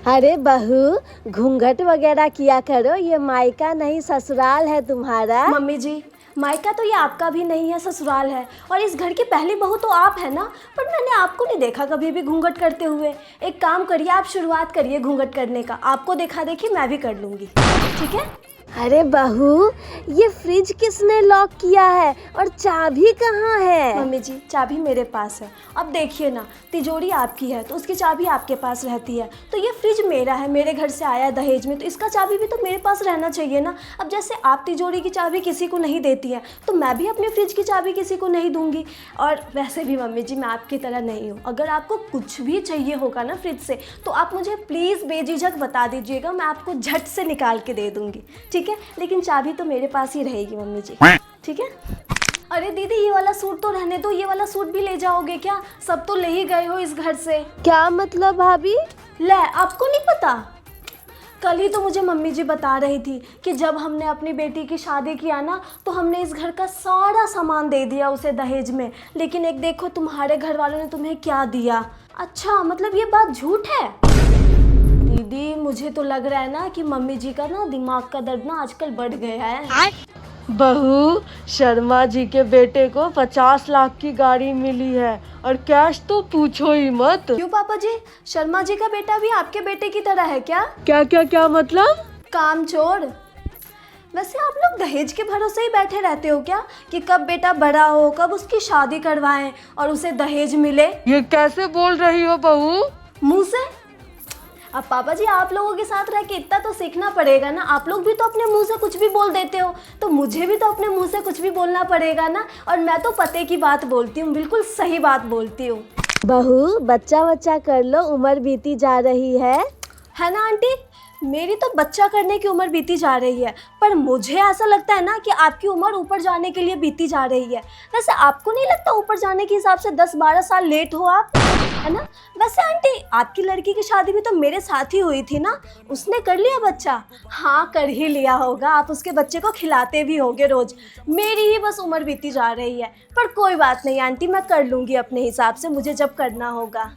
अरे बहू, घूंघट वगैरह किया करो। ये मायका नहीं ससुराल है तुम्हारा। मम्मी जी, मायका तो ये आपका भी नहीं है, ससुराल है। और इस घर की पहली बहू तो आप है ना, पर मैंने आपको नहीं देखा कभी भी घूंघट करते हुए। एक काम करिए, आप शुरुआत करिए घूंघट करने का। आपको देखा देखी मैं भी कर लूँगी, ठीक है। अरे बहू, ये फ्रिज किसने लॉक किया है और चाबी कहाँ है? मम्मी जी, चाबी मेरे पास है। अब देखिए ना, तिजोरी आपकी है तो उसकी चाबी आपके पास रहती है। तो ये फ्रिज मेरा है, मेरे घर से आया दहेज में, तो इसका चाबी भी तो मेरे पास रहना चाहिए ना। अब जैसे आप तिजोरी की चाबी किसी को नहीं देती हैं, तो मैं भी अपने फ्रिज की चाबी किसी को नहीं दूंगी। और वैसे भी मम्मी जी, मैं आपकी तरह नहीं हूँ। अगर आपको कुछ भी चाहिए होगा ना फ्रिज से, तो आप मुझे प्लीज़ बेझिझक बता दीजिएगा, मैं आपको झट से निकाल के दे दूँगी, ठीक है। लेकिन चाबी तो मेरे पास ही रहेगी मम्मी जी, ठीक है। अरे दीदी, ये वाला सूट तो रहने दो, ये वाला सूट भी ले जाओगे क्या? सब तो ले ही गए हो इस घर से। क्या मतलब भाभी? ले, आपको नहीं पता? कल ही तो मुझे मम्मी जी बता रही थी कि जब हमने अपनी बेटी की शादी किया ना, तो हमने इस घर का सारा सामान दे दिया उसे दहेज में। लेकिन एक देखो तुम्हारे घर वालों ने तुम्हें क्या दिया। अच्छा, मतलब ये बात झूठ है? दीदी, मुझे तो लग रहा है ना कि मम्मी जी का ना दिमाग का दर्द ना आजकल बढ़ गया है। बहू, शर्मा जी के बेटे को 50 लाख की गाड़ी मिली है और कैश तो पूछो ही मत। क्यों पापा जी, शर्मा जी का बेटा भी आपके बेटे की तरह है क्या? क्या क्या क्या मतलब? कामचोर। वैसे आप लोग दहेज के भरोसे ही बैठे रहते हो क्या कि कब बेटा बड़ा हो, कब उसकी शादी करवाएं और उसे दहेज मिले? ये कैसे बोल रही हो बहू? मुंह से। अब पापा जी, आप लोगों के साथ रह के इतना तो सीखना पड़ेगा ना। आप लोग भी तो अपने मुंह से कुछ भी बोल देते हो, तो मुझे भी तो अपने मुंह से कुछ भी बोलना पड़ेगा ना। और मैं तो पते की बात बोलती हूँ, बिल्कुल सही बात बोलती हूँ। बहू, बच्चा बच्चा कर लो, उम्र बीती जा रही है ना आंटी? मेरी तो बच्चा करने की उम्र बीती जा रही है, पर मुझे ऐसा लगता है ना कि आपकी उम्र ऊपर जाने के लिए बीती जा रही है। वैसे आपको नहीं लगता ऊपर जाने के हिसाब से 10-12 साल लेट हो आप, है ना? वैसे आंटी, आपकी लड़की की शादी भी तो मेरे साथ ही हुई थी ना, उसने कर लिया बच्चा? हाँ, कर ही लिया होगा। आप उसके बच्चे को खिलाते भी होगे रोज। मेरी ही बस उम्र बीती जा रही है। पर कोई बात नहीं आंटी, मैं कर लूँगी अपने हिसाब से, मुझे जब करना होगा।